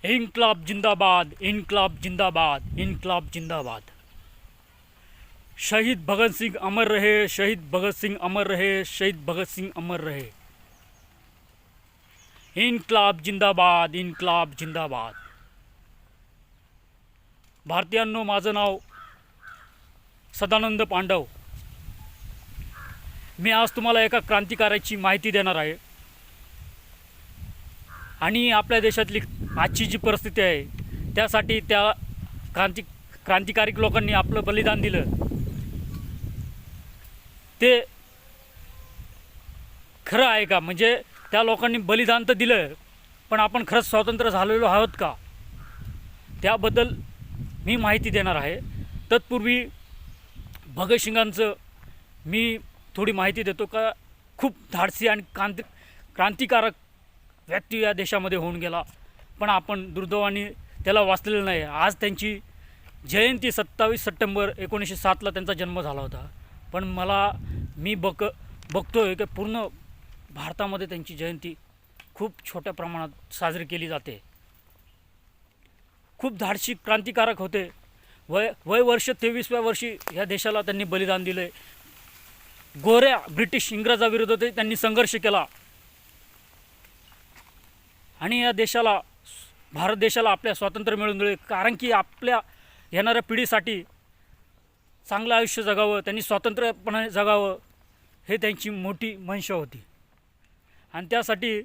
इनकलाब जिंदाबाद, इनकलाब जिंदाबाद, इनकलाब जिंदाबाद। शहीद भगत सिंह अमर रहे, शहीद भगत सिंह अमर रहे, शहीद भगत सिंह अमर रहे। इनकलाब जिंदाबाद, इनकलाब जिंदाबाद। भारतीयांनो, माझं नाव सदानंद पांडव। मी आज तुम्हाला एका क्रांतिकाराची माहिती देणार आहे आणि आपल्या देशातली आजची जी परिस्थिती आहे त्यासाठी त्या क्रांतिकारी लोकांनी आपलं बलिदान दिलं ते खरं आहे का? म्हणजे त्या लोकांनी बलिदान तर दिलं, पण आपण खरंच स्वतंत्र झालेलो आहोत का? त्याबद्दल मी माहिती देणार आहे। तत्पूर्वी भगतसिंगांचं मी थोडी माहिती देतो का खूप धाडसी आणि क्रांतिकारक व्यक्ती या देशामध्ये होऊन गेला, पण आपण दुर्दैवाने त्याला वाचलेलं नाही। आज त्यांची जयंती 27 सप्टेंबर 1907ला त्यांचा जन्म झाला होता, पण मी बघतोय की पूर्ण भारतामध्ये त्यांची जयंती खूप छोट्या प्रमाणात साजरी केली जाते। खूप धाडसी क्रांतिकारक होते। वय वर्ष 23व्या वर्षी या देशाला त्यांनी बलिदान दिले। गोऱ्या ब्रिटिश इंग्रजाविरुद्ध त्यांनी संघर्ष केला आणि या देशाला, भारत देशाला आपल्या स्वातंत्र्य मिळवून दिले, कारण की आपल्या येणाऱ्या पिढीसाठी चांगलं आयुष्य जगावं, त्यांनी स्वतंत्रपणे जगावं हे त्यांची मोठी मनशा होती। आणि त्यासाठी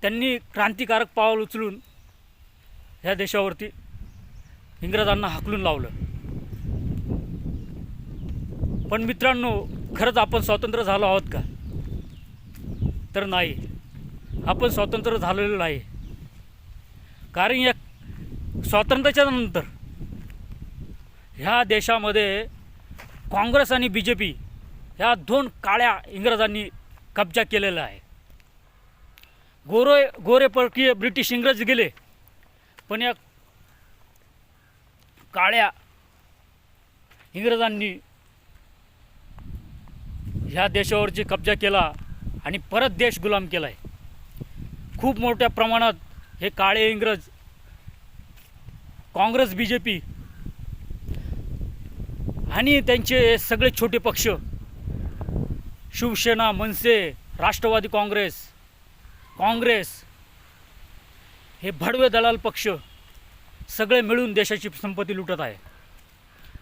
त्यांनी क्रांतिकारक पाऊल उचलून ह्या देशावरती इंग्रजांना हाकलून लावलं। पण मित्रांनो, खरंच आपण स्वतंत्र झालो आहोत का? तर नाही, आपण स्वतंत्र झालेलो नाही। कारण या स्वातंत्र्याच्या नंतर ह्या देशामध्ये काँग्रेस आणि BJP ह्या दोन काळ्या इंग्रजांनी कब्जा केलेला आहे। गोरे परकीय ब्रिटिश इंग्रज गेले, पण या काळ्या इंग्रजांनी ह्या देशावरची कब्जा केला आणि परत देश गुलाम केला आहे। खूप मोठ्या प्रमाणात हे काळे इंग्रज, काँग्रेस, BJP आणि त्यांचे सगळे छोटे पक्ष, शिवसेना, मनसे, राष्ट्रवादी काँग्रेस हे भडवे दलाल पक्ष सगळे मिळून देशाची संपत्ती लुटत आहे।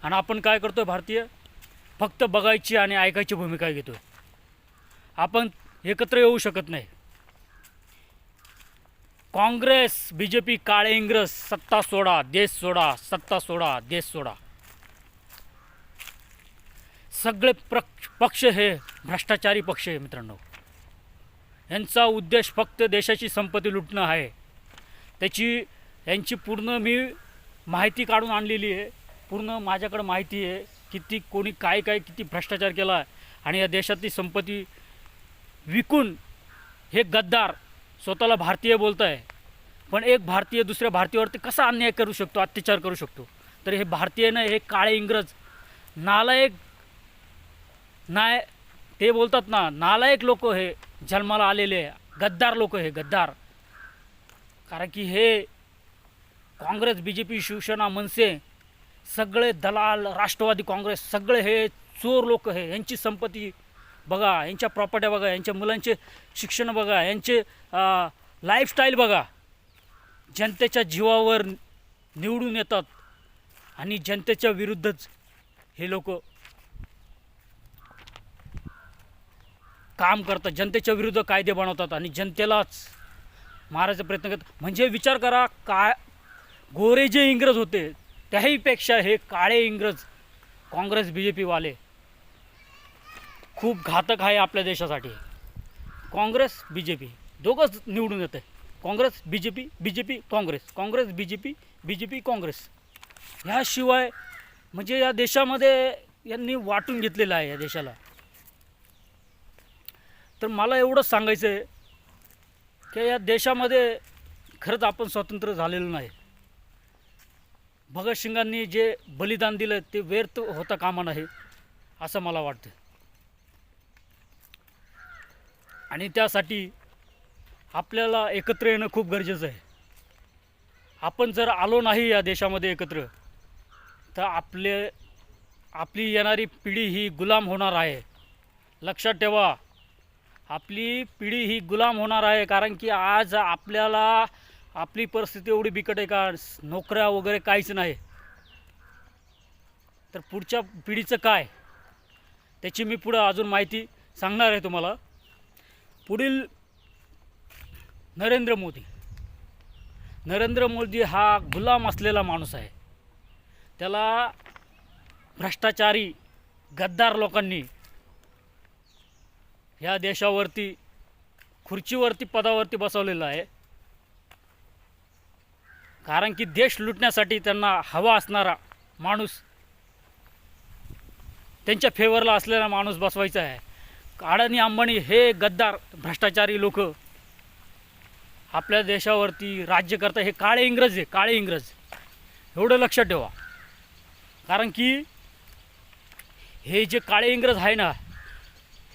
आणि आपण काय करतोय? भारतीय फक्त बघायची आणि ऐकायची भूमिका घेतोय। आपण एकत्र येऊ शकत नाही। काँग्रेस, BJP, काळे इंग्रज, सत्ता सोडा, देश सोडा, सत्ता सोडा, देश सोडा। सगळे पक्ष हे भ्रष्टाचारी पक्ष आहे मित्रांनो। यांचा उद्देश फक्त देशाची संपत्ती लुटणं आहे। यांची पूर्ण मी माहिती काढून आणलेली आहे। पूर्ण माझ्याकडे माहिती आहे किती कोणी काय किती भ्रष्टाचार केला आहे आणि या देशातली संपत्ती विकून हे गद्दार स्वतःला भारतीय बोलत आहे, पण एक भारतीय दुसऱ्या भारतीयावरती कसा अन्याय करू शकतो, अत्याचार करू शकतो? तर हे भारतीय नाही, हे काळे इंग्रज नालायक नाही, ते बोलतात ना, नालायक लोक हे जन्माला आलेले गद्दार लोक, हे गद्दार। कारण की हे काँग्रेस, BJP, शिवसेना, मनसे सगळे दलाल, राष्ट्रवादी काँग्रेस सगळे हे चोर लोक हे। यांची संपत्ती बघा, यांच्या प्रॉपर्ट्या बघा, यांच्या मुलांचे शिक्षण बघा, यांचे लाईफस्टाईल बघा। जनतेच्या जीवावर निवडून येतात आणि जनतेच्या विरुद्धच हे लोक काम करतात, जनतेच्या विरुद्ध कायदे बनवतात आणि जनतेलाच मारायचा प्रयत्न करतात। म्हणजे विचार करा, गोरे जे इंग्रज होते त्याहीपेक्षा हे काळे इंग्रज, काँग्रेस, BJP वाले खूप घातक आहे आपल्या देशासाठी। काँग्रेस, BJP दोघंच निवडून येते, काँग्रेस, BJP, काँग्रेस, BJP, काँग्रेस। ह्याशिवाय म्हणजे या देशामध्ये यांनी वाटून घेतलेलं आहे या देशाला। तर मला एवढंच सांगायचं आहे की या देशामध्ये खरंच आपण स्वतंत्र झालेलो नाही। भगतसिंगांनी जे बलिदान दिलं ते व्यर्थ होता कामा नये असं मला वाटतं। आणि त्यासाठी आपल्याला एकत्र येणं खूप गरजेचं आहे. आपण जर आलो नाही या देशामध्ये एकत्र, तर आपली येणारी पिढी ही गुलाम होणार आहे. लक्षात ठेवा, आपली पिढी ही गुलाम होणार आहे. कारण की आज आपल्याला आपली परिस्थिती एवढी बिकट आहे का नोकऱ्या वगैरे काहीच नाही. तर पुढच्या पिढीचं काय, त्याची मी पुढं अजून माहिती सांगणार आहे तुम्हाला. पुढील नरेंद्र मोदी हा गुलाम असलेला माणूस आहे. त्याला भ्रष्टाचारी गद्दार लोकांनी ह्या देशावरती खुर्चीवरती पदावरती बसवलेलं आहे. कारण की देश लुटण्यासाठी त्यांना हवा असणारा माणूस, त्यांच्या फेवरला असलेला माणूस बसवायचा आहे. अडाणी अंबानी हे गद्दार भ्रष्टाचारी लोक आपल्या देशावरती राज्य करतात. हे काळे इंग्रज आहे, काळे इंग्रज. एवढं लक्षात ठेवा. कारण की हे जे काळे इंग्रज आहे ना,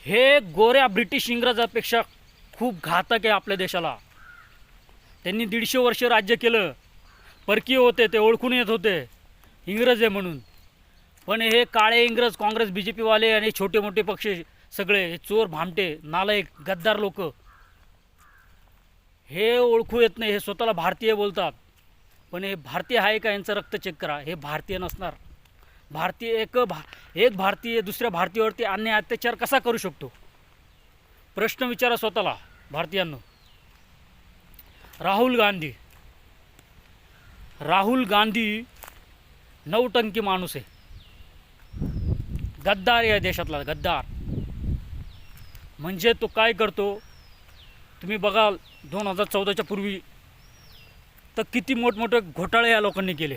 हे गोऱ्या ब्रिटिश इंग्रजापेक्षा खूप घातक आहे आपल्या देशाला. त्यांनी 150 वर्ष राज्य केलं. परकीय होते, ते ओळखून येत होते इंग्रज आहे म्हणून. पण हे काळे इंग्रज, काँग्रेस, BJPवाले आणि छोटे मोठे पक्ष सगळे हे चोर, भामटे, नालायक, गद्दार लोक, हे ओळखू येत नाही. हे स्वतःला भारतीय बोलतात, पण हे भारतीय आहे का? यांचं रक्त चेक करा. हे भारतीय नसणार. भारतीय एक भारतीय दुसऱ्या भारतीयावरती अन्याय अत्याचार कसा करू शकतो? प्रश्न विचारा स्वतःला भारतीयांनो. राहुल गांधी नौटंकी माणूस आहे. गद्दार या देशातला गद्दार. म्हणजे तो काय करतो तुम्ही बघाल. 2014च्या पूर्वी तर किती मोठमोठे घोटाळे या लोकांनी केले.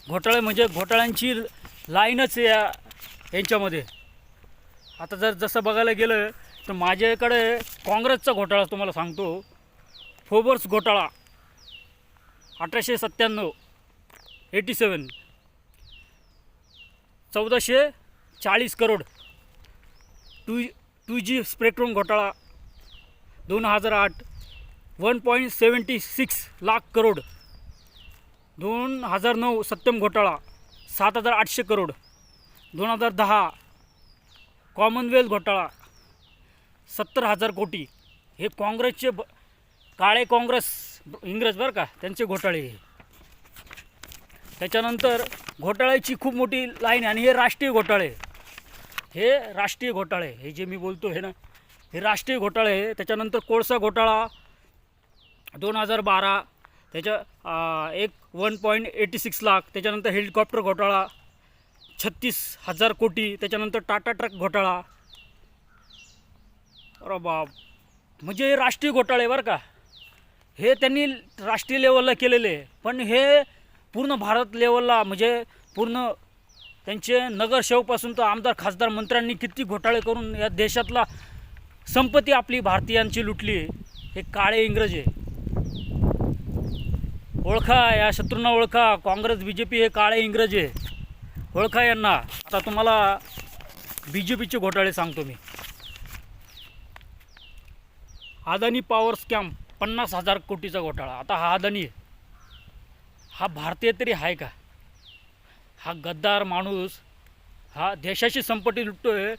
घोटाळे म्हणजे घोटाळ्यांची लाईनच यांच्यामध्ये. आता जसं बघायला गेलं तर माझ्याकडे काँग्रेसचा घोटाळा तुम्हाला सांगतो. फोबर्स घोटाळा 1897 87 1440 करोड. 2G स्पेक्ट्रम घोटाळा 2008 1.76 लाख करोड. 2009 सत्यम घोटाळा 7800 करोड. 2010 कॉमनवेल्थ घोटाळा 70,000 कोटी. हे काँग्रेसचे काळे काँग्रेस इंग्रज बरं का, त्यांचे घोटाळे हे. त्याच्यानंतर घोटाळ्याची खूप मोठी लाईन. आणि हे राष्ट्रीय घोटाळे, हे जे मी बोलतो हे ना, हे राष्ट्रीय घोटाळे आहे. त्याच्यानंतर कोळसा घोटाळा 2012 त्याच्या 1.86 लाख. त्याच्यानंतर हेलिकॉप्टर घोटाळा 36,000 कोटी. त्याच्यानंतर टाटा ट्रक घोटाळा. अरे बाप, म्हणजे हे राष्ट्रीय घोटाळे बरं का. हे त्यांनी राष्ट्रीय लेवलला केलेले आहे. पण हे पूर्ण भारत लेवलला, म्हणजे पूर्ण त्यांचे नगरसेवकपासून तर आमदार, खासदार, मंत्र्यांनी किती घोटाळे करून या देशातला संपत्ती आपली भारतीयांची लुटली. हे काळे इंग्रज आहे. ओळखा या शत्रूंना, ओळखा. काँग्रेस, BJP हे काळे इंग्रज आहे. ओळखा यांना. आता तुम्हाला BJPचे घोटाळे सांगतो मी. अदानी पॉवर स्कॅम 50,000 कोटीचा घोटाळा. आता हा अदानी आहे, हा भारतीय तरी आहे का? हा गद्दार माणूस हा देशाची संपत्ती लुटतोय.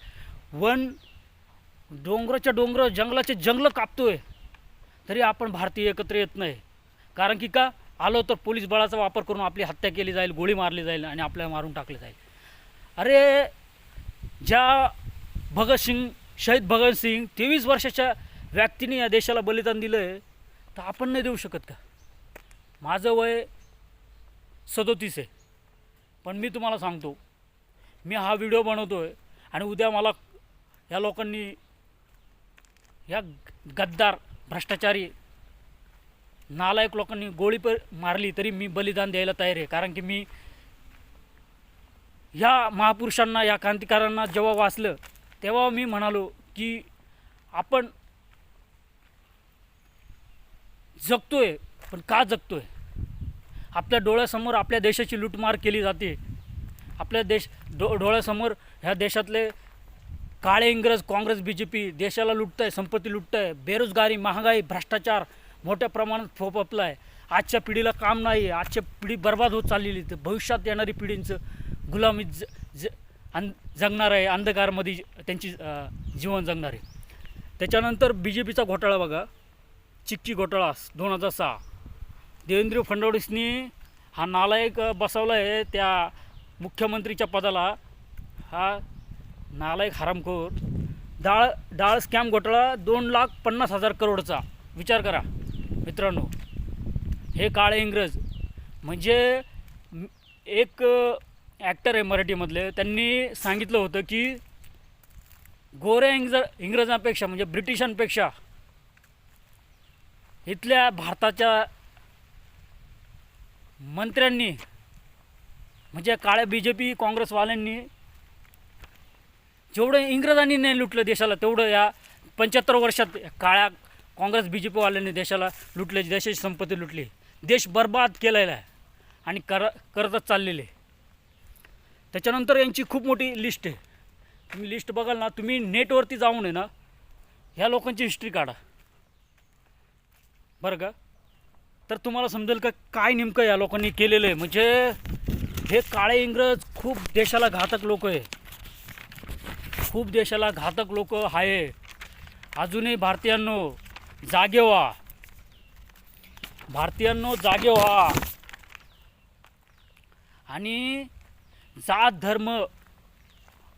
डोंगराच्या डोंगर, जंगलाचे जंगलं कापतोय. तरी आपण भारतीय एकत्र येत नाही. कारण की का आलो तर पोलीस बळाचा वापर करून आपली हत्या केली जाईल, गोळी मारली जाईल आणि आपल्याला मारून टाकले जाईल. अरे ज्या शहीद भगतसिंग 23 वर्षाच्या व्यक्तीने या देशाला बलिदान दिलं आहे, तर आपण नाही देऊ शकत का? माझं वय 37 आहे. पण मी तुम्हाला सांगतो, मी हा व्हिडिओ बनवतो आहे आणि उद्या मला या लोकांनी, या गद्दार भ्रष्टाचारी नालायक लोकांनी गोळी मारली तरी मी बलिदान द्यायला तयार आहे. कारण की मी ह्या महापुरुषांना, या क्रांतिकारांना जेव्हा वाचलं तेव्हा मी म्हणालो की आपण जगतोय, पण का जगतोय? आपल्या डोळ्यासमोर आपल्या देशाची लूटमार केली जाते. आपल्या डोळ्यासमोर ह्या देशातले काळे इंग्रज काँग्रेस BJP देशाला लुटत आहे, संपत्ती लुटत आहे, बेरोजगारी, महागाई, भ्रष्टाचार मोठ्या प्रमाणात फोपला आहे. आजच्या पिढीला काम नाही आहे, आजच्या पिढी बर्बाद होत चाललेली. तर भविष्यात येणारी पिढींचं गुलामीत जगणार आहे, अंधकारमध्ये त्यांची जीवन जगणार आहे. त्याच्यानंतर BJPचा घोटाळा बघा, चिक्की घोटाळा 2006. देवेंद्र फडणवीसनी हा नालायक बसवला आहे त्या मुख्यमंत्रीच्या पदाला. हा नालायक हरामखोर. डाळ स्कॅम घोटाळा 2,50,000 करोडचा. विचार करा मित्रांनो. हे काळे इंग्रज म्हणजे एक ॲक्टर आहे मराठीमधले, त्यांनी सांगितलं होतं की गोऱ्या इंग्रजांपेक्षा म्हणजे ब्रिटिशांपेक्षा इथल्या भारताच्या मंत्र्यांनी म्हणजे काळ्या BJP काँग्रेसवाल्यांनी जेवढं इंग्रजांनी नाही लुटलं देशाला, तेवढं या 75 वर्षात काळ्या काँग्रेस BJPवाल्यांनी देशाला लुटले, देशाची संपत्ती लुटली, देश बर्बाद केलेला आहे आणि करतच चाललेले. त्याच्यानंतर यांची खूप मोठी लिस्ट आहे. तुम्ही लिस्ट बघाल ना, तुम्ही नेटवरती जाऊन आहे ना ह्या लोकांची हिस्ट्री काढा बरं का, तर तुम्हाला समजेल का काय नेमकं या लोकांनी केलेलं आहे. म्हणजे हे काळे इंग्रज खूप देशाला घातक लोक आहे, खूप देशाला घातक लोक आहे. अजूनही भारतीयांनो जागे व्हा, भारतीयांनो जागे व्हा आणि जात धर्म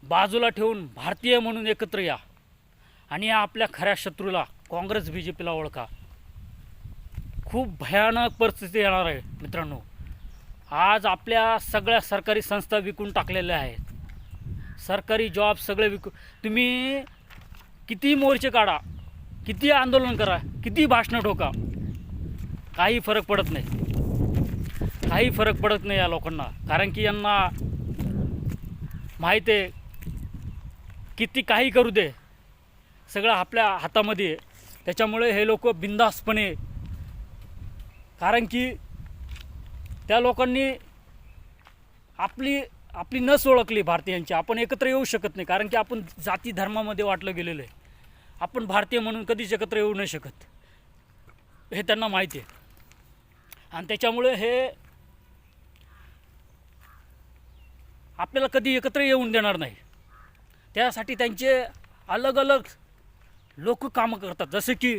बाजूला ठेवून भारतीय म्हणून एकत्र या आणि या आपल्या खऱ्या शत्रूला काँग्रेस BJPला ओळखा. खूप भयानक परिस्थिती येणार आहे मित्रांनो. आज आपल्या सगळ्या सरकारी संस्था विकून टाकलेल्या आहेत, सरकारी जॉब सगळे तुम्ही किती मोर्चे काढा, किती आंदोलन करा, किती भाषणं ठोका, काही फरक पडत नाही, काही फरक पडत नाही या लोकांना. कारण की यांना माहीत आहे किती काही करू दे, सगळं आपल्या हातामध्ये आहे. त्याच्यामुळे हे लोक बिनधास्तपणे, कारण की त्या लोकांनी आपली नस ओळखली भारतीयांची. आपण एकत्र येऊ शकत नाही कारण की आपण जाती धर्मामध्ये वाटलं गेलेलं आहे. आपण भारतीय म्हणून कधीच एकत्र येऊ नाही शकत, हे त्यांना माहिती आहे. आणि त्याच्यामुळे हे आपल्याला कधी एकत्र येऊन देणार नाही. त्यासाठी त्यांचे अलग अलग लोक कामं करतात, जसे की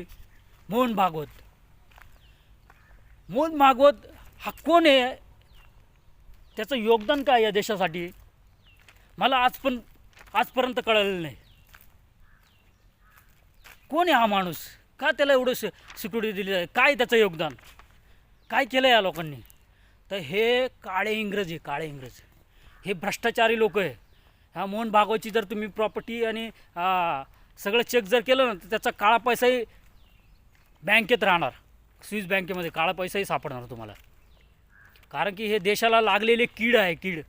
मोहन भागवत. मोहन भागवत हा कोण आहे, त्याचं योगदान काय या देशासाठी, मला आजपर्यंत कळलेलं नाही. कोण आहे हा माणूस, का त्याला एवढं सिक्युरिटी दिली आहे, काय त्याचं योगदान, काय केलं या लोकांनी. तर हे काळे इंग्रज आहे, काळे इंग्रज हे भ्रष्टाचारी लोक आहे. ह्या मोहन भागवतची जर तुम्ही प्रॉपर्टी आणि सगळं चेक जर केलं ना, तर त्याचा काळा पैसाही बँकेत राहणार, स्विस बँकेमध्ये काळा पैसाही सापडणार तुम्हाला. कारण की हे देशाला लागलेले कीड आहे, कीड.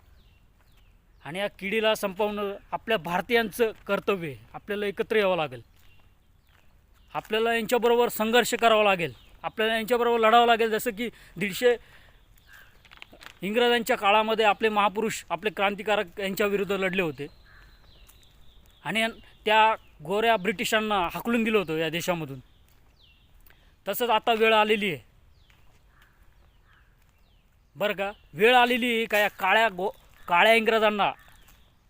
आणि या किडीला संपवणं आपल्या भारतीयांचं कर्तव्य आहे. आपल्याला एकत्र यावं लागेल, आपल्याला यांच्याबरोबर संघर्ष करावा लागेल, आपल्याला यांच्याबरोबर लढावं लागेल. जसं की 150 इंग्रजांच्या काळामध्ये आपले महापुरुष, आपले क्रांतिकारक यांच्या विरुद्ध लढले होते आणि त्या गोऱ्या ब्रिटिशांना हाकलून दिलं होतं या देशामधून. तसंच आता वेळ आलेली आहे बरं का, वेळ आलेली आहे का या काळ्या इंग्रजांना,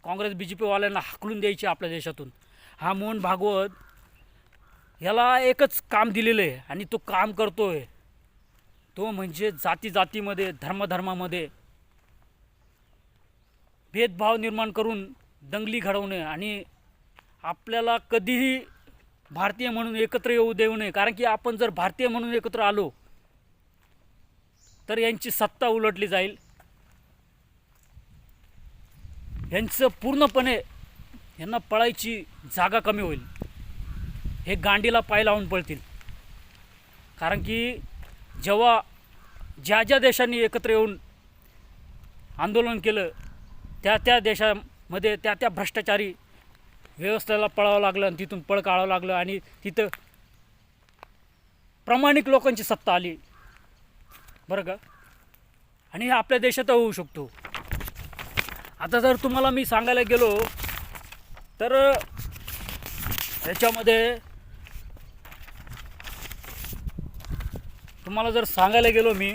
काँग्रेस BJPवाल्यांना हाकलून द्यायची आपल्या देशातून. हा मोहन भागवत याला एकच काम दिलेलं आहे आणि तो काम करतो आहे, तो म्हणजे जातीमध्ये, धर्मामध्ये भेदभाव निर्माण करून दंगली घडवणे आणि आपल्याला कधीही भारतीय म्हणून एकत्र येऊ देऊ नये. कारण की आपण जर भारतीय म्हणून एकत्र आलो तर यांची सत्ता उलटली जाईल, यांचं पूर्णपणे यांना पळायची जागा कमी होईल, हे गांडीला पाय लावून पळतील. कारण की जेव्हा ज्या देशांनी एकत्र येऊन आंदोलन केलं त्या देशामध्ये त्या भ्रष्टाचारी व्यवस्थेला पळावं लागलं आणि तिथून पळ काढावं लागलं आणि तिथं प्रामाणिक लोकांची सत्ता आली बरं का. आणि हे आपल्या देशात होऊ शकतो. आता जर तुम्हाला मी सांगायला गेलो तर त्याच्यामध्ये तुम्हाला जर सांगायला गेलो मी,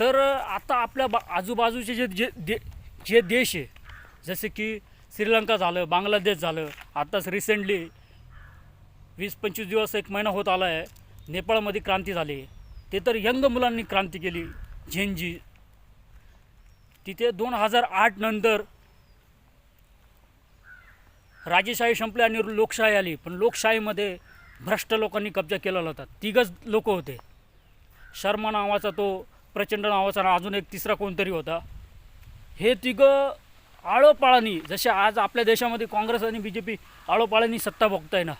तर आता आपल्या आजूबाजूचे जे देश आहे, जसे की श्रीलंका झालं, बांगलादेश झालं, आताच रिसेंटली 20-25 दिवस, 1 महिना होत आला आहे, नेपाळमध्ये क्रांती झाली. ते तर यंग मुलांनी क्रांती केली, झेनजी. तिथे 2008 नंतर राजेशाही संपली आणि लोकशाही आली. पण लोकशाहीमध्ये भ्रष्ट लोकांनी कब्जा केलेला होता. 3 लोक होते. शर्मा नावाचा, तो प्रचंड नावाचा, अजून एक तिसरा कोणतरी होता. हे 3 आळोपाळांनी, जसे आज आपल्या देशामध्ये काँग्रेस आणि BJP आळोपाळांनी सत्ता भोगताय ना,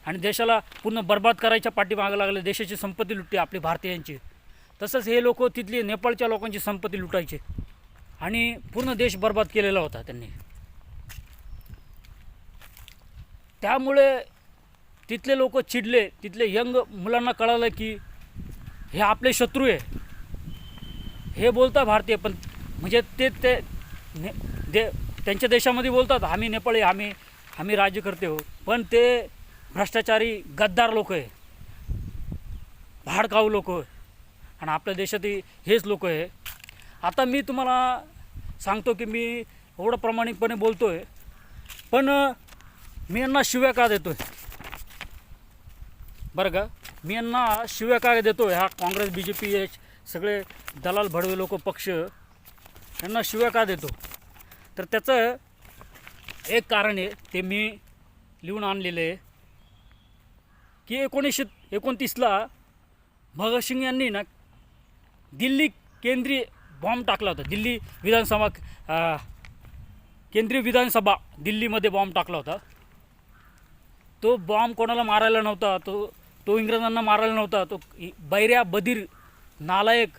आणि देशाला पूर्ण बर्बाद करायच्या पाठीमागे लागले, देशाची संपत्ती लुटते आपली भारतीयांची. तसंच हे लोक तिथली नेपाळच्या लोकांची संपत्ती लुटायचे आणि पूर्ण देश बर्बाद केलेला होता त्यांनी. त्यामुळे तिथले लोक चिडले. तिथले यंग मुलांना कळालं की हे आपले शत्रू आहे. हे बोलतात भारतीय, पण म्हणजे ते त्यांच्या देशामध्ये बोलतात आम्ही नेपाळी, आम्ही राज्यकर्ते हो, पण ते भ्रष्टाचारी गद्दार लोक आहे, भाडकाऊ लोक आहे. आणि आपल्या देशातही हेच लोक आहे. आता मी तुम्हाला सांगतो की मी एवढं प्रामाणिकपणे बोलतो आहे, पण मी यांना शिव्या का देतो आहे बरं का? मी यांना शिव्या का देतो आहे? हा काँग्रेस, BJP हे सगळे दलाल भडवे लोक पक्ष, यांना शिव्या का देतो? तर त्याचं एक कारण आहे, ते मी लिहून आणलेलं आहे की 1929ला भगतसिंग यांनी ना दिल्ली केंद्रीय बॉम्ब टाकला होता. दिल्ली विधानसभा, केंद्रीय विधानसभा दिल्लीमध्ये बॉम्ब टाकला होता. तो बॉम्ब कोणाला मारायला नव्हता, तो इंग्रजांना मारायला नव्हता. तो बैऱ्या बधीर नालायक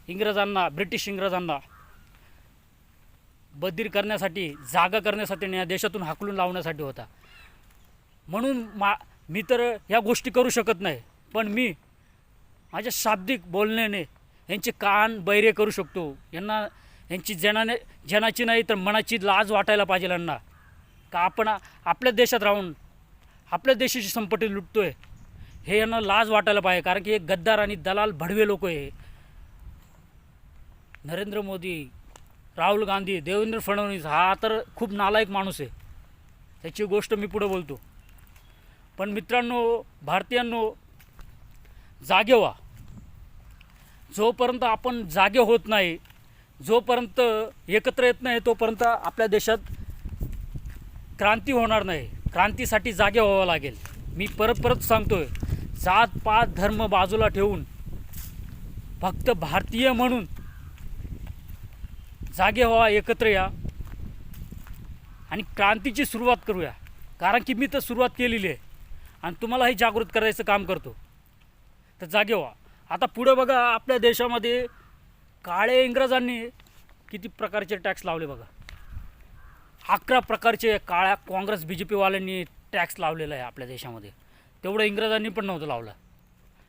इंग्रजांना, ब्रिटिश इंग्रजांना बधीर करण्यासाठी, जागा करण्यासाठी आणि या देशातून हाकलून लावण्यासाठी होता. म्हणून मी तर ह्या गोष्टी करू शकत नाही, पण मी माझ्या शाब्दिक बोलण्याने यांचे कान बैरे करू शकतो. यांना यांची जनाची नाही तर मनाची लाज वाटायला पाहिजे यांना, का आपण आपल्या देशात राहून आपल्या देशाची संपत्ती लुटतो आहे, हे यांना लाज वाटायला पाहिजे. कारण की हे गद्दार आणि दलाल भडवे लोक आहे. नरेंद्र मोदी, राहुल गांधी, देवेंद्र फडणवीस हा तर खूप नालायक माणूस आहे, त्याची गोष्ट मी पुढे बोलतो. पण मित्रांनो, भारतीयांनो, जागे व्हा. जोपर्यंत आपण जागे होत नाही, जोपर्यंत एकत्र येत नाही, तोपर्यंत आपल्या देशात क्रांती होणार नाही. क्रांतीसाठी जागे व्हावं लागेल. मी परत सांगतोय, जात पात धर्म बाजूला ठेवून फक्त भारतीय म्हणून जागे व्हा, एकत्र या आणि क्रांतीची सुरुवात करूया. कारण की मी तर सुरुवात केलेली आहे आणि तुम्हालाही जागृत करायचं काम करतो. तर जागे व्हा. आता पुढं बघा, आपल्या देशामध्ये काळे इंग्रजांनी किती प्रकारचे टॅक्स लावले बघा. 11 प्रकारचे काळ्या काँग्रेस BJP वाल्यांनी टॅक्स लावलेला आहे आपल्या देशामध्ये. तेवढं इंग्रजांनी पण नव्हतं लावलं,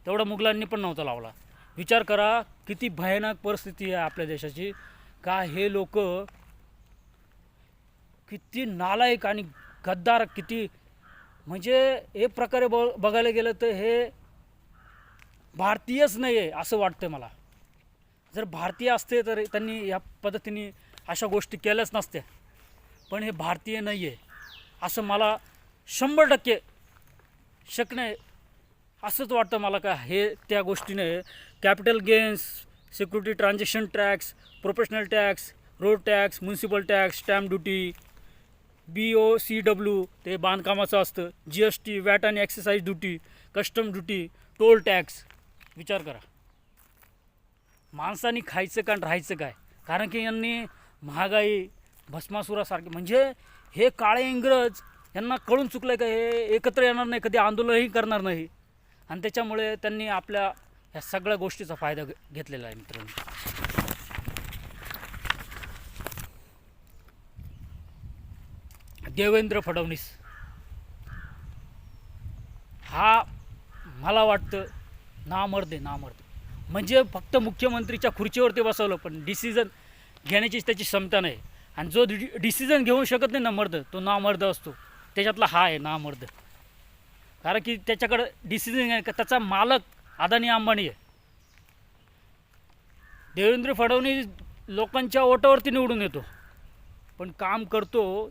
तेवढं मुघलांनी पण नव्हतं लावला. विचार करा किती भयानक परिस्थिती आहे आपल्या देशाची. का हे लोक किती नालायक आणि गद्दार, किती म्हणजे एक प्रकारे बघायला गेलं तर हे भारतीयच नाही आहे असं वाटतं मला. जर भारतीय असते तर त्यांनी या पद्धतीने अशा गोष्टी केल्याच नसत्या. पण हे भारतीय नाही आहे असं मला 100% शक नाही, असंच वाटतं मला. का हे त्या गोष्टीने capital gains, security transaction tax, professional tax, road tax, municipal tax, stamp duty, BOCW ते बांधकामाचं असतं, GST, वॅट आणि excise duty, custom duty, toll tax. विचार करा, माणसांनी खायचं का राहायचं काय? कारण की यांनी महागाई, भस्मासुरासारखे, म्हणजे हे काळे इंग्रज यांना कळून चुकलं का हे एकत्र येणार नाही, कधी आंदोलनही करणार नाही, आणि त्याच्यामुळे त्यांनी आपल्या ह्या सगळ्या गोष्टीचा फायदा घेतलेला आहे. मित्रांनो, देवेंद्र फडणवीस हा मला वाटतं नामर्द आहे. म्हणजे फक्त मुख्यमंत्रीच्या खुर्चीवरती बसवलं, पण डिसिजन घेण्याची त्याची क्षमता नाही. आणि जो डिसिजन घेऊ शकत नाही ना मर्द, तो नामर्द असतो. त्याच्यातला हा आहे नामर्द. कारण की त्याच्याकडं डिसिजन आहे का, त्याचा मालक अदानी अंबानी आहे. देवेंद्र फडणवीस लोकांच्या ओटावरती निवडून येतो, पण काम करतो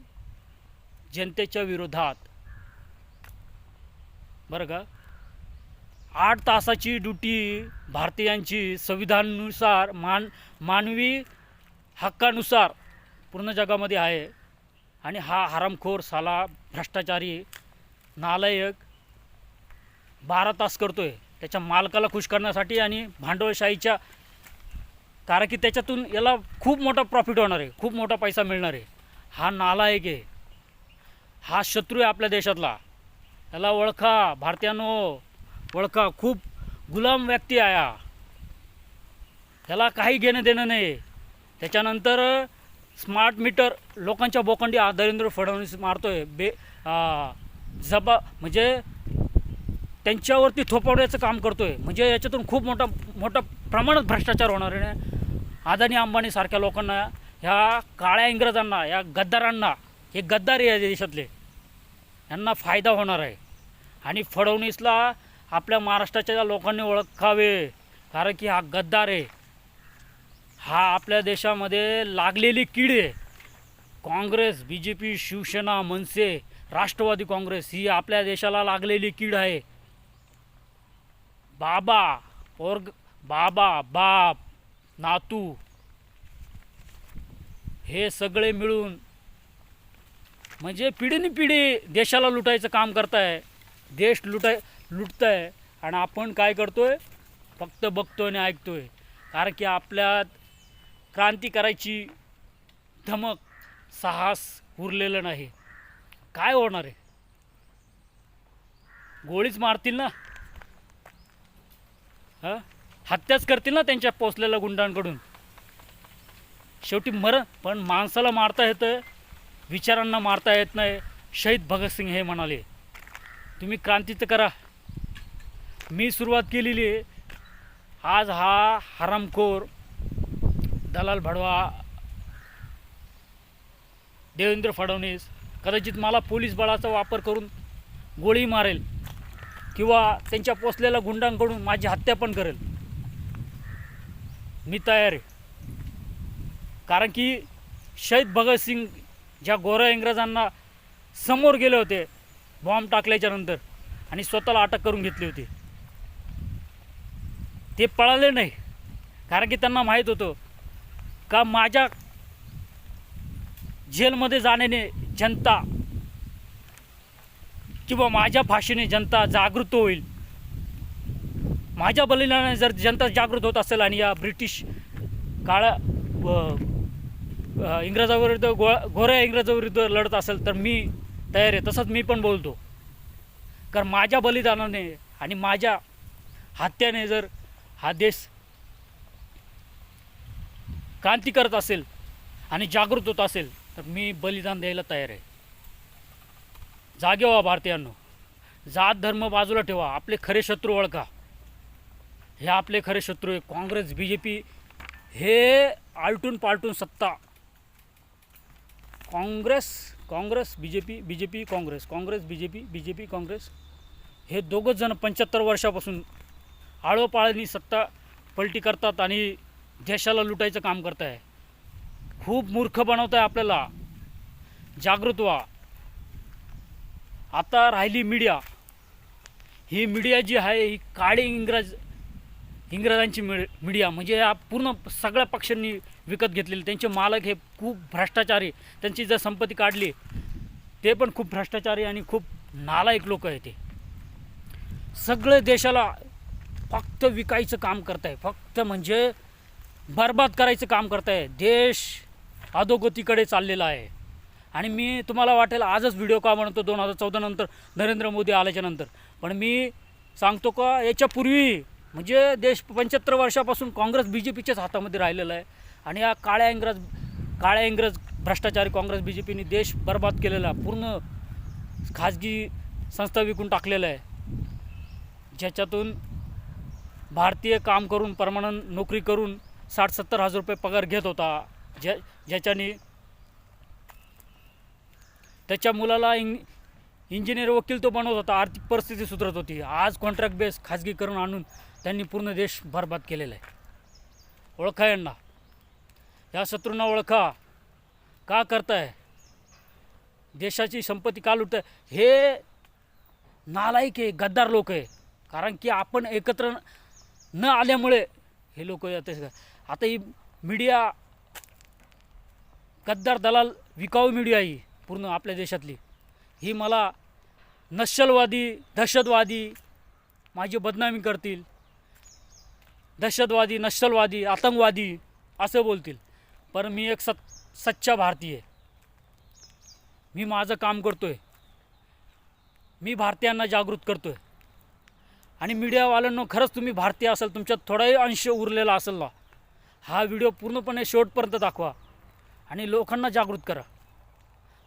जनतेच्या विरोधात. बरं का, 8 तासाची ड्युटी भारतीयांची संविधानानुसार मानवी हक्कानुसार पूर्ण जगामध्ये आहे. आणि हा हरामखोर साला भ्रष्टाचारी नालायक 12 तास करतोय त्याच्या मालकाला खुश करण्यासाठी आणि भांडवलशाहीच्या. कारण की त्याच्यातून याला खूप मोठा प्रॉफिट होणार आहे, खूप मोठा पैसा मिळणार आहे. हा नालायक आहे, हा शत्रू आहे आपल्या देशातला. याला ओळखा भारतीयांनो, ओळखा. खूप गुलाम व्यक्ती आहे हा. त्याला काही घेणं देणं नाही. त्याच्यानंतर स्मार्ट मीटर लोकांच्या बोकंडी देवेंद्र फडणवीस मारतोय. म्हणजे त्यांच्यावरती थोपवण्याचं काम करतोय. म्हणजे याच्यातून खूप मोठा प्रमाणात भ्रष्टाचार होणार आहे. अदानी अंबानी सारख्या लोकांना, ह्या काळ्या इंग्रजांना, या गद्दारांना, हे गद्दार आहे देशातले, यांना फायदा होणार आहे. आणि फडणवीसला आपल्या महाराष्ट्राच्या लोकांनी ओळखावे, कारण की हा गद्दार आहे. हा आपल्या देशामध्ये लागलेली कीड आहे. काँग्रेस, BJP, शिवसेना, मनसे, राष्ट्रवादी काँग्रेस ही आपल्या देशाला लागलेली कीड आहे. बाबा, बाप, नातू हे सगळे मिळून म्हणजे पिढीने पिढी देशाला लुटायचं काम करताय. देश लुटताय. आणि आपण काय करतोय, फक्त बघतोय आणि ऐकतोय. कारण की आपल्यात क्रांती करायची धमक, साहस उरलेलं नाही. काय होणार आहे, गोळीच मारतील ना, हत्याच करतील ना त्यांच्या पोचलेल्या गुंडांकडून. शेवटी मरण. पण माणसाला मारता येतं, विचारांना मारता येत नाही. शहीद भगतसिंग हे म्हणाले, तुम्ही क्रांती तर करा, मी सुरुवात केलेली आहे. आज हा हरामखोर दलाल भडवा देवेंद्र फडणवीस कदाचित मला पोलीस बळाचा वापर करून गोळी मारेल किंवा त्यांच्या पोचलेल्या गुंडांकडून माझी हत्या पण करेल. मी तयार आहे. कारण की शहीद भगतसिंग ज्या गोऱ्या इंग्रजांना समोर गेले होते बॉम्ब टाकल्याच्या नंतर आणि स्वतःला अटक करून घेतली होती, ते पळाले नाही. कारण की त्यांना माहीत होतं का माझ्या जेलमध्ये जाण्याने जनता किंवा माझ्या फाशीने जनता जागृत होईल. माझ्या बलिदानाने जर जनता जागृत होत असेल आणि या ब्रिटिश काळा इंग्रजाविरुद्ध गोऱ्या इंग्रजाविरुद्ध लढत असेल तर मी तयार आहे. तसंच मी पण बोलतो, कारण माझ्या बलिदानाने आणि माझ्या हत्याने जर हा देश क्रांती करत असेल आणि जागृत होत असेल तर मी बलिदान द्यायला तयार आहे. जागे व्हा भारतीयांनो, जात धर्म बाजूला ठेवा, आपले खरे शत्रू ओळखा. हे आपले खरे शत्रू आहे. काँग्रेस, BJP हे आलटून पालटून सत्ता. काँग्रेस BJP काँग्रेस, BJP काँग्रेस हे दोघंच जण 75 वर्षापासून आळोपाळीनी सत्ता पलटी करतात आणि देशाला लुटायचं काम करत आहे. खूप मूर्ख बनवत आहे आपल्याला. जागृत व्हा. आता राहिली मीडिया. ही मीडिया जी आहे ही काळी इंग्रजांची मीडिया. म्हणजे या पूर्ण सगळ्या पक्षांनी विकत घेतलेली. त्यांचे मालक हे खूप भ्रष्टाचारी. त्यांची जर संपत्ती काढली ते पण खूप भ्रष्टाचारी आणि खूप नालायक लोक आहेत. ते सगळे देशाला फक्त विकायचं काम करत आहे, फक्त म्हणजे बरबाद करायचं काम करत आहे. देश अधोगतीकडे चाललेला आहे. आणि मी तुम्हाला वाटेल आजच व्हिडिओ का बनवतो 2014 नंतर, नरेंद्र मोदी आल्याच्या नंतर. पण मी सांगतो का याच्यापूर्वी म्हणजे देश 75 वर्षापासून काँग्रेस BJPच्याच हातामध्ये राहिलेला आहे. आणि या काळ्या इंग्रज भ्रष्टाचारी काँग्रेस BJPने देश बरबाद केलेला, पूर्ण खाजगी संस्था विकून टाकलेला आहे, ज्याच्यातून भारतीय काम करून परमनंट नोकरी करून 60-70 हजार रुपये पगार घेत होता, ज्याच्याने त्याच्या मुलाला इंजिनियर वकील तो बनवत होता, आर्थिक परिस्थिती सुधारत होती. आज कॉन्ट्रॅक्ट बेस खाजगीकरण आणून त्यांनी पूर्ण देश बरबाद केलेला आहे. ओळखा यांना, या शत्रूंना ओळखा. का करताय? देशाची संपत्ती का लुटताय? हे नालायक आहे, गद्दार लोक आहे. कारण की आपण एकत्र न आल्यामुळे हे लोक आता ही मीडिया गद्दार दलाल विकाऊ मीडिया ही पूर्ण आपल्या देशातली ही मला नक्षलवादी दहशतवादी माझी बदनामी करतील, दहशतवादी नक्षलवादी आतंकवादी असं बोलतील. पण मी एक सच्चा भारतीय आहे. मी माझं काम करतोय, मी भारतीयांना जागृत करतोय. आणि मीडियावाल्यांनो, खरंच तुम्ही भारतीय असाल, तुमच्यात थोडाही अंश उरलेला असेल ना, हा व्हिडिओ पूर्णपणे शेवटपर्यंत दाखवा आणि लोकांना जागृत करा.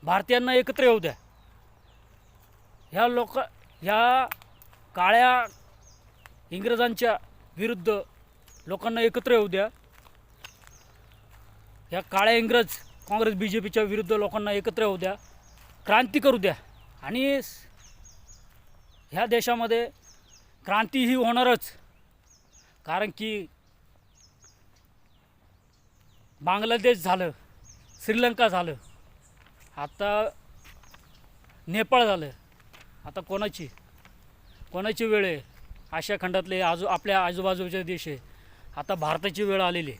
भारतीयांना एकत्र येऊ द्या. ह्या काळ्या इंग्रजांच्या विरुद्ध लोकांना एकत्र येऊ द्या. ह्या काळ्या इंग्रज काँग्रेस BJPच्या विरुद्ध लोकांना एकत्र येऊ द्या, क्रांती करू द्या. आणि ह्या देशामध्ये क्रांती ही होणारच. कारण की बांगलादेश झालं, श्रीलंका झालं, आता नेपाळ झालं. आता कोणाची वेळ आहे? आशिया खंडातले आपल्या आजूबाजूचे देश आहे. आता भारताची वेळ आलेली आहे.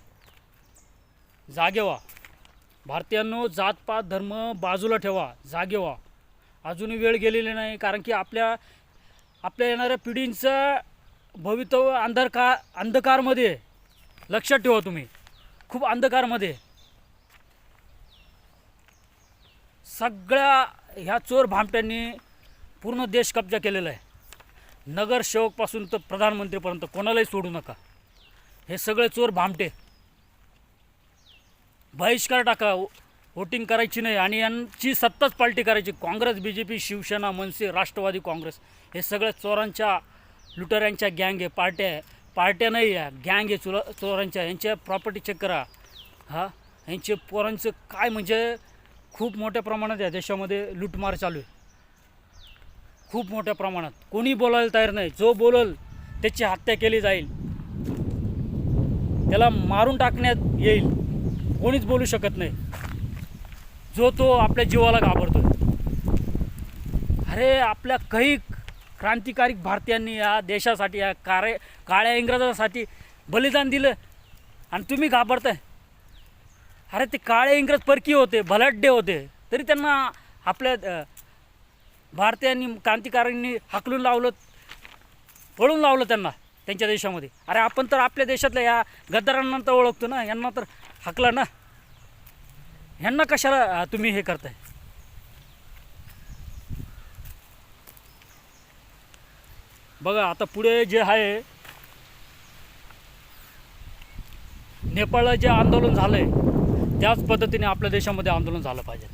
जागे व्हा भारतीयांनो. जातपात धर्म बाजूला ठेवा, जागे व्हा. अजूनही वेळ गेलेली नाही. कारण की आपल्या येणाऱ्या पिढींचं भवितव्य अंधकारमध्ये आहे. लक्षात ठेवा तुम्ही, खूप अंधकारमध्ये. सगळ्या ह्या चोर भामट्यांनी पूर्ण देश कब्जा केलेला आहे. नगरसेवकपासून तर प्रधानमंत्रीपर्यंत कोणालाही सोडू नका. हे सगळे चोर भामटे. बहिष्कार टाका, वोटिंग करायची नाही आणि यांची सत्ताच पालटी करायची. काँग्रेस BJP शिवसेना मनसे राष्ट्रवादी काँग्रेस हे सगळे चोरांच्या लुटाऱ्यांच्या गँग आहे. पार्ट्या नाही आहे, गँग आहे चोरांच्या. यांच्या प्रॉपर्टी चेक करा. यांचे पोरांचं काय म्हणजे खूप मोठ्या प्रमाणात या देशामध्ये लूटमार चालू आहे. खूप मोठ्या प्रमाणात. कोणी बोलायला तयार नाही. जो बोलल त्याची हत्या केली जाईल, त्याला मारून टाकण्यात येईल. कोणीच बोलू शकत नाही. तो आपल्या जीवाला घाबरतो. अरे आपल्या काही क्रांतिकारी भारतीयांनी या देशासाठी, या काळ्या इंग्रजांसाठी बलिदान दिलं आणि तुम्ही घाबरताय. अरे ते काळे इंग्रज परकी होते, भलाढ्य होते, तरी त्यांना आपल्या भारतीयांनी क्रांतिकाऱ्यांनी हाकलून लावलं, पळून लावलं त्यांना त्यांच्या देशामध्ये. अरे आपण तर आपल्या देशातल्या या गद्दारांना तर ओळखतो ना, यांना तर हाकलं ना. ह्यांना कशाला तुम्ही हे करताय? बघा आता पुढे जे आहे, नेपाळला जे आंदोलन झालं आहे त्याच पद्धतीने आपल्या देशामध्ये आंदोलन झालं पाहिजे.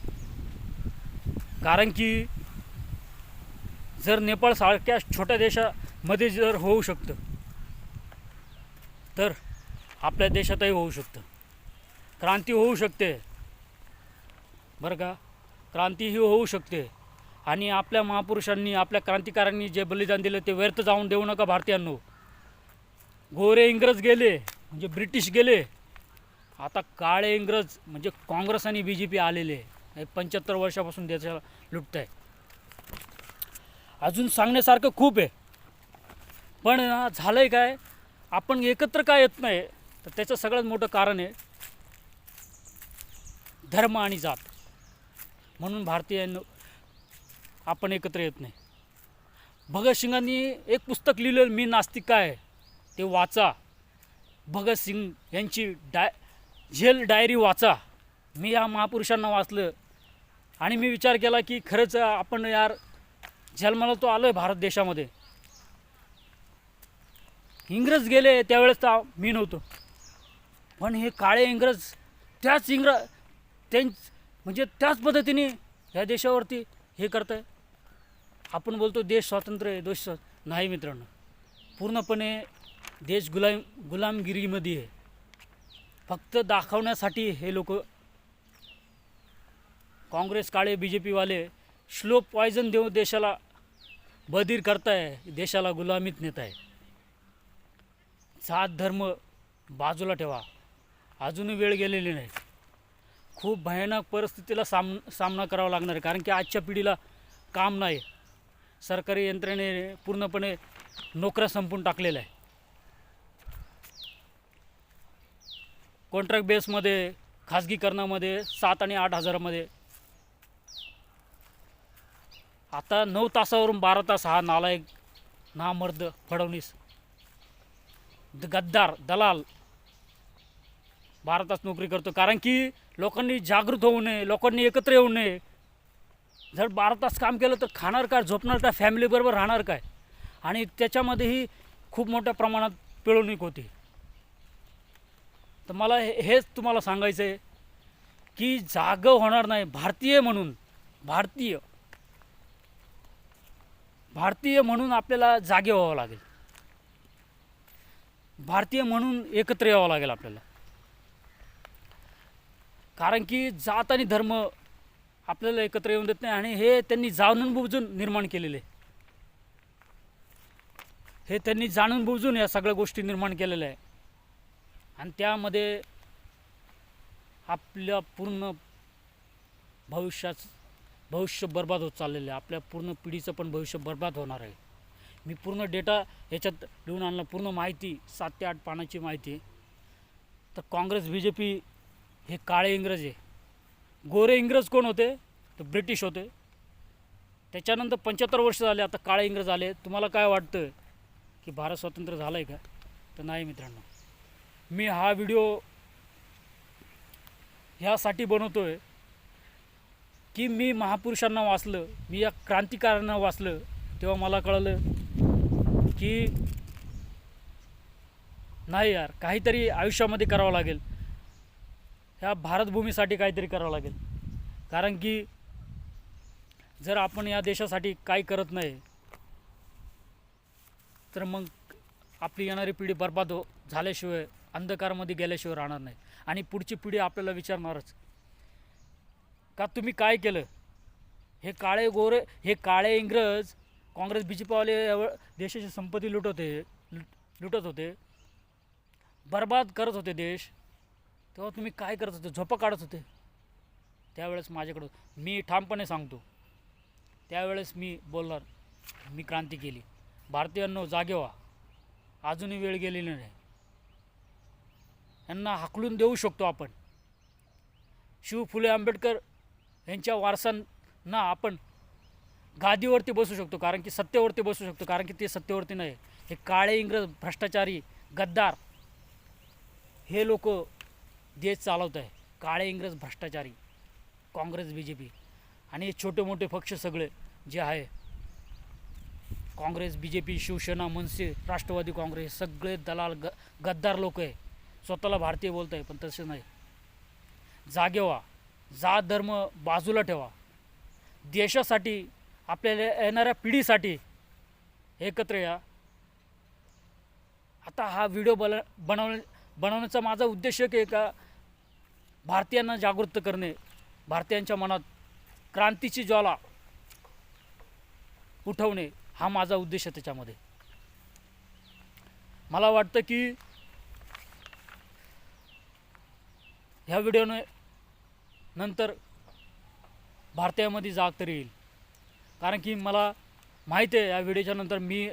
कारण की जर नेपाळसारख्या छोट्या देशामध्ये जर होऊ शकतं तर आपल्या देशातही होऊ शकतं. क्रांती होऊ शकते बरं का, क्रांती ही होऊ शकते. आणि आपल्या महापुरुषांनी, आपल्या क्रांतिकारांनी जे बलिदान दिलं ते व्यर्थ जाऊन देऊ नका भारतीयांनो. गोरे इंग्रज गेले म्हणजे ब्रिटिश गेले, आता काळे इंग्रज म्हणजे काँग्रेस आणि BJP आलेले. 75 वर्षापासून देशाला लुटत आहे. अजून सांगण्यासारखं खूप आहे, पण झालं आहे काय, आपण एकत्र का येत नाही? तर त्याचं सगळ्यात मोठं कारण आहे धर्म आणि जात. म्हणून भारतीयांनो आपण एकत्र येत नाही. भगतसिंगांनी एक पुस्तक लिहिलं, मी नास्तिक आहे, ते वाचा. भगतसिंग यांची जेल डायरी वाचा. मी या महापुरुषांना वाचलं आणि मी विचार केला की खरंच आपण यार जन्माला तो आलो आहे भारत देशामध्ये. इंग्रज गेले त्यावेळेस तर मी नव्हतो, पण हे काळे इंग्रज म्हणजे त्याच पद्धतीने ह्या देशावरती हे करत आहे. आपण बोलतो देश स्वातंत्र्य आहे, नाही मित्रांनो. पूर्णपणे देश गुलामगिरीमध्ये आहे. फक्त दाखवण्यासाठी हे लोक काँग्रेस काळे बी जे पीवाले स्लो पॉयझन देऊन देशाला बधीर करताय, देशाला गुलामीत नेत आहे. जात धर्म बाजूला ठेवा, अजूनही वेळ गेलेली नाही. खूप भयानक परिस्थितीला सामना करावा लागणार आहे, कारण की आजच्या पिढीला काम नाही. सरकारी यंत्रणेने पूर्णपणे नोकऱ्या संपून टाकलेल्या आहे. कॉन्ट्रॅक्ट बेसमध्ये, खाजगीकरणामध्ये 7 आणि 8 हजारामध्ये. आता 9 तासावरून 12 तास हा नालायक, नामर्द फडणवीस, गद्दार, दलाल 12 तास नोकरी करतो. कारण की लोकांनी जागृत होऊ नये, लोकांनी एकत्र येऊ नये. जर 12 तास काम केलं तर खाणार काय, झोपणार काय, फॅमिलीबरोबर राहणार काय? आणि त्याच्यामध्येही खूप मोठ्या प्रमाणात पिळवणूक होती. तर मला हेच तुम्हाला सांगायचं आहे की जागं होणार नाही. भारतीय म्हणून, भारतीय म्हणून आपल्याला जागे व्हावं लागेल. भारतीय म्हणून एकत्र यावं लागेल आपल्याला. कारण की जात आणि धर्म आपल्याला एकत्र येऊन देत नाही, आणि हे त्यांनी जाणून बुजून निर्माण केलेले. हे त्यांनी जाणून बुजून या सगळ्या गोष्टी निर्माण केलेल्या आहे. आणि त्यामध्ये आपल्या पूर्ण भविष्य बर्बाद होत चाललेलं आहे. आपल्या पूर्ण पिढीचं पण भविष्य बर्बाद होणार आहे. मी पूर्ण डेटा याच्यात लिहून आणला, पूर्ण माहिती, 7 ते 8 पानाची माहिती. तर काँग्रेस बी जे पी हे काळे इंग्रज आहे. गोरे इंग्रज कोण होते? तर ब्रिटिश होते. त्याच्यानंतर 75 वर्ष झाले, आता काळे इंग्रज आले. तुम्हाला काय वाटतं की भारत स्वतंत्र झालं आहे का? तर नाही मित्रांनो. मी हा व्हिडिओ ह्यासाठी बनवतो आहे की मी महापुरुषांना वाचलं, मी या क्रांतिकारकांना वाचलं, तेव्हा मला कळलं की नाही यार, काहीतरी आयुष्यामध्ये करावं लागेल. ह्या भारतभूमीसाठी काहीतरी करावं लागेल. कारण की जर आपण या देशासाठी काही करत नाही तर मग आपली येणारी पिढी बर्बाद झाल्याशिवाय, अंधकारामध्ये गेल्याशिवाय राहणार नाही. आणि पुढची पिढी आपल्याला विचारणारच का तुम्ही काय केलं. हे काळे इंग्रज, काँग्रेस बी जे पीवाले देशाची संपत्ती लुटत होते, बर्बाद करत होते देश. तेव्हा तुम्ही काय करत होते? झोपा काढत होते. त्यावेळेस माझ्याकडं, मी ठामपणे सांगतो, त्यावेळेस मी बोलणार, मी क्रांती केली. भारतीयांनो जागे व्हा, अजूनही वेळ गेलेली नाही. यांना हाकलून देऊ शकतो आपण. शिव फुले आंबेडकर यांच्या वारसांना आपण गादीवरती बसू शकतो, कारण की सत्तेवरती बसू शकतो. कारण की ते सत्तेवरती नाही, हे काळे इंग्रज, भ्रष्टाचारी, गद्दार, हे लोक देश चालवत आहे. काळे इंग्रज, भ्रष्टाचारी, काँग्रेस बी जे पी आणि हे छोटे मोठे पक्ष सगळे जे आहे, Congress, B J P, Shiv Sena, Manase, Rashtravadi Congress, सगळे दलाल, गद्दार लोक आहे. स्वतःला भारतीय बोलत आहे, पण तसे नाही. जागे व्हा, जात धर्म बाजूला ठेवा. देशासाठी, आपल्याला येणाऱ्या पिढीसाठी एकत्र या. आता हा व्हिडिओ बनवण्याचा माझा उद्देश आहे का भारतीयांना जागृत करणे, भारतीयांच्या मनात क्रांतीची ज्वाला उठवणे, हा माझा उद्देश आहे. त्याच्यामध्ये मला वाटतं की ह्या व्हिडिओने नंतर भारतीयामध्ये जाग तरी येईल. कारण की मला माहीत आहे या व्हिडिओच्या नंतर मी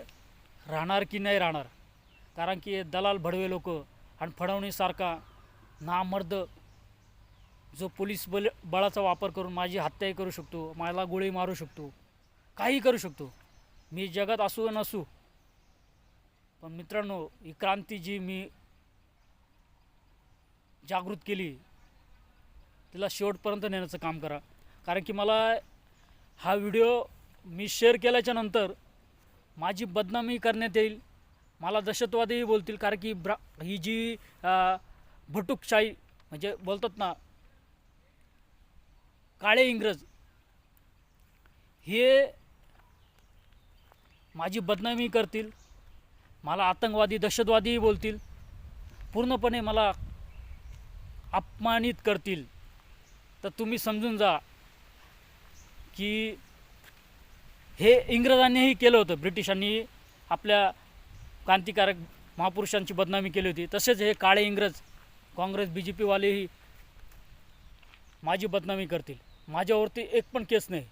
राहणार की नाही राहणार. कारण की दलाल, भडवे लोक आणि फडणवीससारखा नामर्द जो पोलीस बळाचा वापर करून माझी हत्याही करू शकतो, मला गोळी मारू शकतो, काही करू शकतो. मी जगात असू नसू, पण मित्रांनो, ही क्रांती जी मी जागृत केली, तिला शेवटपर्यंत नेण्याचं काम करा. कारण की मला हा व्हिडिओ मी शेअर केल्याच्या नंतर माझी बदनामी करण्यात येईल, मला दहशतवादीही बोलतील. कारण की ही जी भटुकशाही, म्हणजे बोलतात ना काळे इंग्रज, हे माझी बदनामी करतील, मला आतंकवादी दहशतवादीही बोलतील, पूर्णपणे मला अपमानित करतील, तर तुम्ही समजून जा की हे इंग्रजांनीही केलं होतं. ब्रिटिशांनी आपल्या क्रांतिकारक महापुरुषांची बदनामी केली होती. तसेच हे काळे इंग्रज काँग्रेस BJPवालेही माझी बदनामी करतील. माझ्यावरती एक पण केस नाही.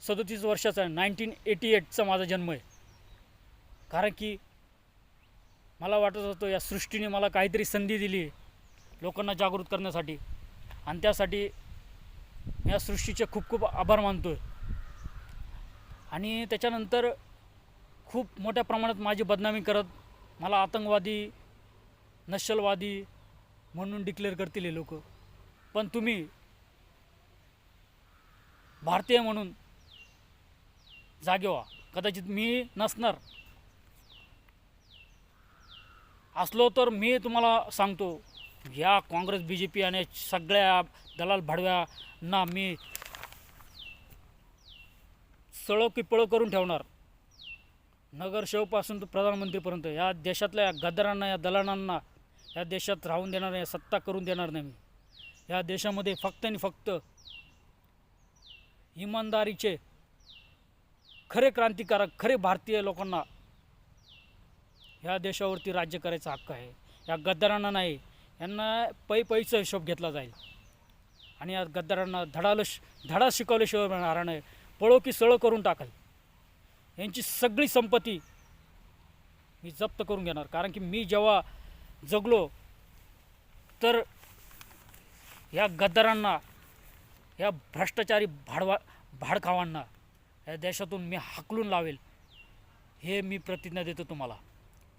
37 वर्षाचा आहे. 1988चा माझा जन्म आहे. कारण की मला वाटत होतं या सृष्टीने मला काहीतरी संधी दिली लोकांना जागृत करण्यासाठी, आणि त्यासाठी मी या सृष्टीचे खूप खूप आभार मानतो आहे. आणि त्याच्यानंतर खूप मोठ्या प्रमाणात माझी बदनामी करत मला आतंकवादी नक्षलवादी म्हणून डिक्लेअर करतील हे लोक. पण तुम्ही भारतीय म्हणून जागे व्हा. कदाचित मी नसणार असलो तर मी तुम्हाला सांगतो, या काँग्रेस BJP आणि सगळ्या दलाल भाडव्यांना मी सळो की पळो करून ठेवणार. नगरसेवकपासून तर प्रधानमंत्रीपर्यंत या देशातल्या या गद्दारांना, या दलालांना या देशात राहून देणार नाही, सत्ता करून देणार नाही मी. या देशामध्ये फक्त आणि फक्त इमानदारीचे खरे क्रांतिकारक, खरे भारतीय लोकांना ह्या देशावरती राज्य करायचा हक्क आहे. या गद्दारांना नाही. यांना पैचा हिशोब घेतला जाईल आणि या गद्दारांना धडा शिकवल्याशिवाय राहणार नाही. पळो की सळो करून टाकाल. यांची सगळी संपत्ती मी जप्त करून घेणार. कारण की मी जेव्हा जगलो तर या गद्दारांना, या भ्रष्टाचारी भाडखावांना या देशातून मी हाकलून लावेल. हे मी प्रतिज्ञा देतो तुम्हाला.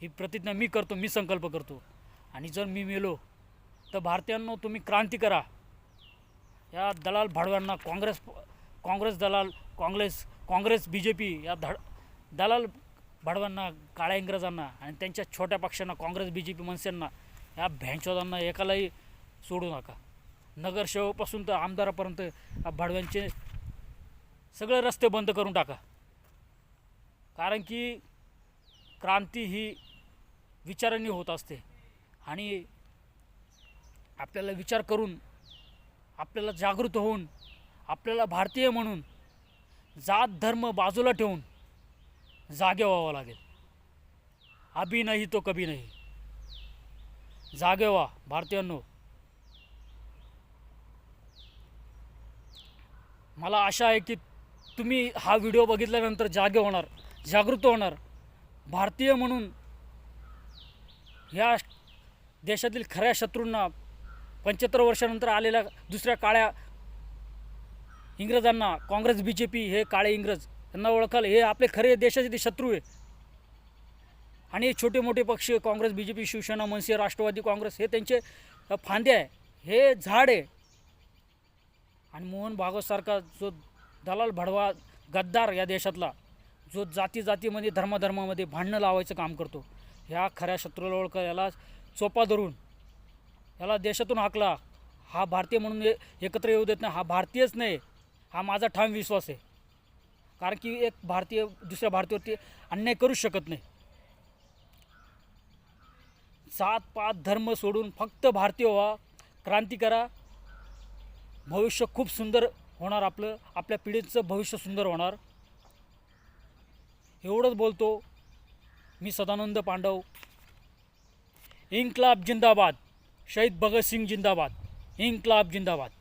ही प्रतिज्ञा मी करतो, मी संकल्प करतो. आणि जर मी मेलो तर भारतीयांनो तुम्ही क्रांती करा. या दलाल भाडव्यांना, काँग्रेस दलाल, काँग्रेस BJP या दलाल भाडव्यांना, काळ्या इंग्रजांना आणि त्यांच्या छोट्या पक्षांना, काँग्रेस BJP मनसेंना, या भ्यांचोदांना एकालाही सोडू नका. नगरसेवकपासून तर आमदारापर्यंत या भाडव्यांचे सगळे रस्ते बंद करून टाका. कारण की क्रांती ही विचारांनी होत असते आणि आपल्याला विचार करून, आपल्याला जागृत होऊन, आपल्याला भारतीय म्हणून जात धर्म बाजूला ठेवून जागे व्हावं लागेल. अभी नाही तो कभी नाही. जागे व्हा भारतीयांनो. मला आशा आहे की तुम्ही हा व्हिडिओ बघितल्यानंतर जागे होणार, जागृत होणार. भारतीय म्हणून या देशातील खऱ्या शत्रूंना, 75 वर्षानंतर आलेल्या दुसऱ्या काळ्या इंग्रजांना, काँग्रेस BJP हे काळे इंग्रज यांना ओळखाल. हे आपले खरे देशाचे शत्रू आहे. आणि हे छोटे मोठे पक्ष, काँग्रेस BJP, शिवसेना, मनसे, राष्ट्रवादी काँग्रेस, हे त्यांचे फांदे आहे, हे झाड आहे. आणि मोहन भागवतसारखा जो दलाल भडवा गद्दार या देशातला, जो जातीमध्ये धर्मामध्ये भांडणं लावायचं काम करतो, ह्या खऱ्या शत्रूला ओळखा. याला चोपा धरून याला देशातून हाकला. हा भारतीय म्हणून एकत्र येऊ देत नाही. हा भारतीयच नाही. हा माझा ठाम विश्वास आहे. कारण की एक भारतीय दुसऱ्या भारतीयावरती अन्याय करूच शकत नाही. जात पात धर्म सोडून फक्त भारतीय व्हा, क्रांती करा. भविष्य खूप सुंदर होणार. आपल्या पिढीचं भविष्य सुंदर होणार. एवढंच बोलतो मी, सदानंद पांडव. इन्क्लाब जिंदाबाद. शहीद भगतसिंग जिंदाबाद. इन्क्लाब जिंदाबाद.